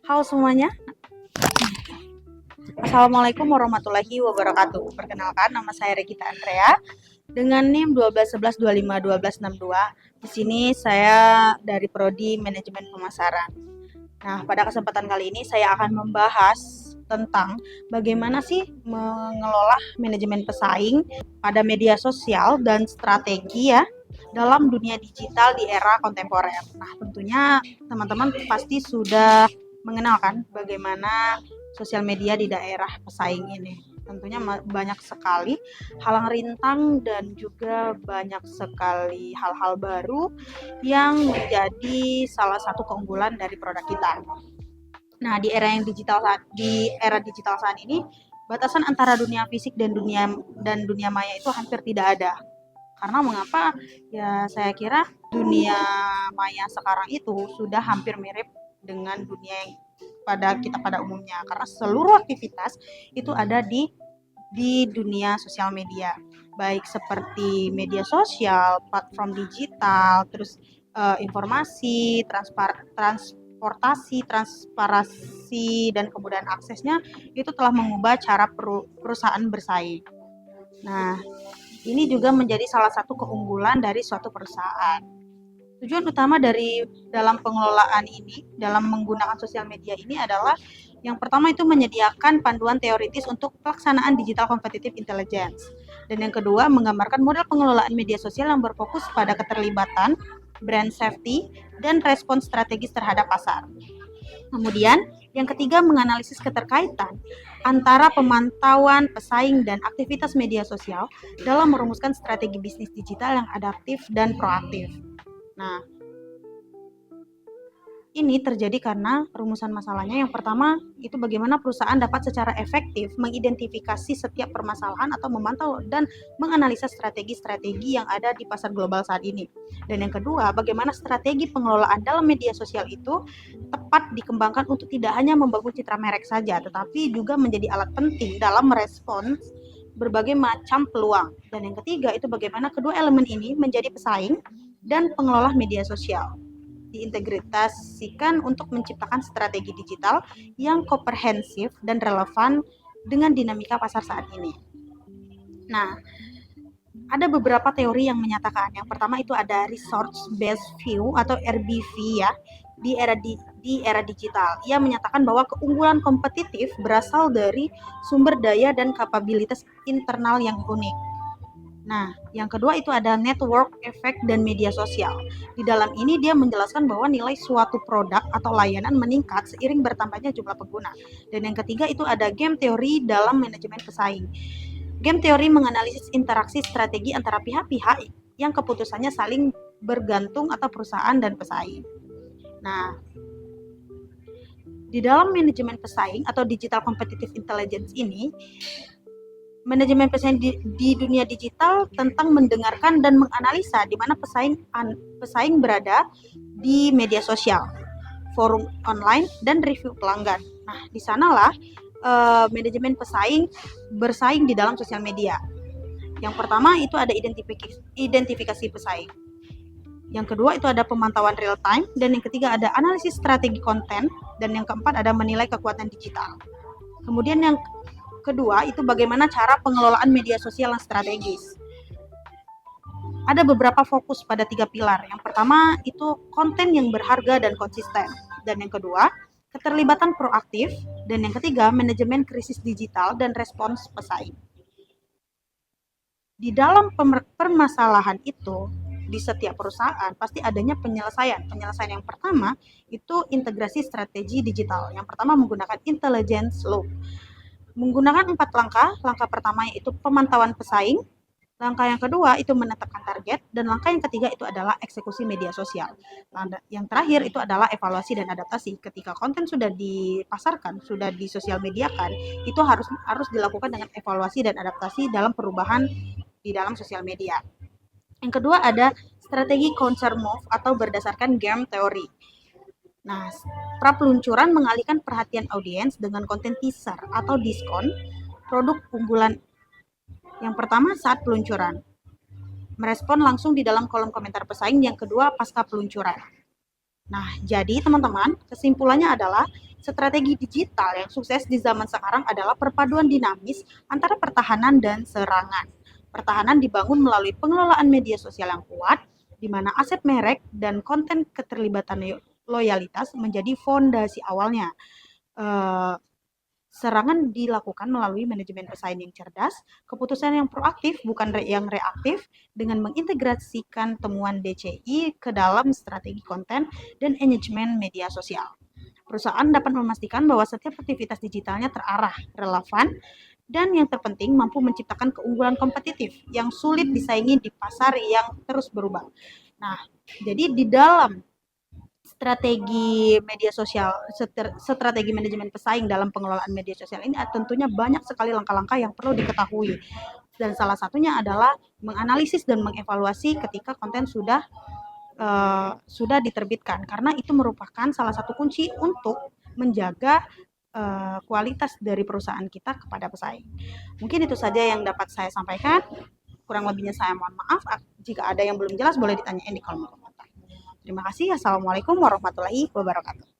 Halo semuanya, Assalamualaikum warahmatullahi wabarakatuh. Perkenalkan, nama saya Regita Andrea dengan NIM 1211251262. Di sini saya dari Prodi Manajemen Pemasaran. Nah, pada kesempatan kali ini saya akan membahas tentang bagaimana sih mengelola manajemen pesaing pada media sosial dan strategi ya dalam dunia digital di era kontemporer. Nah, tentunya teman-teman pasti sudah mengenalkan bagaimana sosial media di daerah pesaing ini. Tentunya banyak sekali halang rintang dan juga banyak sekali hal-hal baru yang menjadi salah satu keunggulan dari produk kita. Nah, di era digital saat ini, batasan antara dunia fisik dan dunia maya itu hampir tidak ada. Karena mengapa? Ya, saya kira dunia maya sekarang itu sudah hampir mirip dengan dunia yang pada umumnya, karena seluruh aktivitas itu ada di dunia sosial media, baik seperti media sosial, platform digital, terus informasi, transportasi, transparansi, dan kemudian aksesnya itu telah mengubah cara perusahaan bersaing. Nah, ini juga menjadi salah satu keunggulan dari suatu perusahaan. Tujuan utama dalam pengelolaan ini, dalam menggunakan sosial media ini adalah yang pertama itu menyediakan panduan teoritis untuk pelaksanaan digital competitive intelligence. Dan yang kedua, menggambarkan model pengelolaan media sosial yang berfokus pada keterlibatan, brand safety, dan respons strategis terhadap pasar. Kemudian, yang ketiga, menganalisis keterkaitan antara pemantauan, pesaing, dan aktivitas media sosial dalam merumuskan strategi bisnis digital yang adaptif dan proaktif. Nah, ini terjadi karena rumusan masalahnya yang pertama itu bagaimana perusahaan dapat secara efektif mengidentifikasi setiap permasalahan atau memantau dan menganalisa strategi-strategi yang ada di pasar global saat ini. Dan yang kedua, bagaimana strategi pengelolaan dalam media sosial itu tepat dikembangkan untuk tidak hanya membangun citra merek saja, tetapi juga menjadi alat penting dalam merespons berbagai macam peluang. Dan yang ketiga itu bagaimana kedua elemen ini menjadi pesaing dan pengelola media sosial diintegrasikan untuk menciptakan strategi digital yang komprehensif dan relevan dengan dinamika pasar saat ini. Nah, ada beberapa teori yang menyatakan. Yang pertama itu ada resource based view atau RBV ya di era digital. Ia menyatakan bahwa keunggulan kompetitif berasal dari sumber daya dan kapabilitas internal yang unik. Nah, yang kedua itu ada network effect dan media sosial. Di dalam ini dia menjelaskan bahwa nilai suatu produk atau layanan meningkat seiring bertambahnya jumlah pengguna. Dan yang ketiga itu ada game teori dalam manajemen pesaing. Game teori menganalisis interaksi strategi antara pihak-pihak yang keputusannya saling bergantung atau perusahaan dan pesaing. Nah, di dalam manajemen pesaing atau digital competitive intelligence ini, manajemen pesaing di dunia digital tentang mendengarkan dan menganalisa di mana pesaing berada di media sosial, forum online, dan review pelanggan. Nah, di sanalah manajemen pesaing bersaing di dalam sosial media. Yang pertama itu ada identifikasi pesaing. Yang kedua itu ada pemantauan real time, dan yang ketiga ada analisis strategi konten, dan yang keempat ada menilai kekuatan digital. Kemudian yang kedua itu bagaimana cara pengelolaan media sosial yang strategis. Ada beberapa fokus pada 3 pilar. Yang pertama itu konten yang berharga dan konsisten. Dan yang kedua, keterlibatan proaktif. Dan yang ketiga, manajemen krisis digital dan respons pesaing. Di dalam permasalahan itu, di setiap perusahaan pasti adanya penyelesaian. Penyelesaian yang pertama itu integrasi strategi digital. Yang pertama menggunakan intelligence loop. Menggunakan 4 langkah. Langkah pertama yaitu pemantauan pesaing, langkah yang kedua itu menetapkan target, dan langkah yang ketiga itu adalah eksekusi media sosial. Yang terakhir itu adalah evaluasi dan adaptasi. Ketika konten sudah dipasarkan, sudah disosial mediakan, itu harus dilakukan dengan evaluasi dan adaptasi dalam perubahan di dalam sosial media. Yang kedua ada strategi counter move atau berdasarkan game teori. Nah, pra-peluncuran mengalihkan perhatian audiens dengan konten teaser atau diskon produk unggulan yang pertama saat peluncuran. Merespon langsung di dalam kolom komentar pesaing. Yang kedua pasca peluncuran. Nah, jadi teman-teman, kesimpulannya adalah strategi digital yang sukses di zaman sekarang adalah perpaduan dinamis antara pertahanan dan serangan. Pertahanan dibangun melalui pengelolaan media sosial yang kuat, di mana aset merek dan konten keterlibatan loyalitas menjadi fondasi awalnya. Eh, Serangan dilakukan melalui manajemen pesaing yang cerdas, keputusan yang proaktif bukan yang reaktif, dengan mengintegrasikan temuan DCI ke dalam strategi konten dan engagement media sosial. Perusahaan dapat memastikan bahwa setiap aktivitas digitalnya terarah, relevan, dan yang terpenting mampu menciptakan keunggulan kompetitif yang sulit disaingi di pasar yang terus berubah. Nah, jadi di dalam strategi media sosial, strategi manajemen pesaing dalam pengelolaan media sosial ini tentunya banyak sekali langkah-langkah yang perlu diketahui. Dan salah satunya adalah menganalisis dan mengevaluasi ketika konten sudah diterbitkan, karena itu merupakan salah satu kunci untuk menjaga kualitas dari perusahaan kita kepada pesaing. Mungkin itu saja yang dapat saya sampaikan. Kurang lebihnya saya mohon maaf. Jika ada yang belum jelas boleh ditanyain di kolom komentar. Terima kasih. Assalamualaikum warahmatullahi wabarakatuh.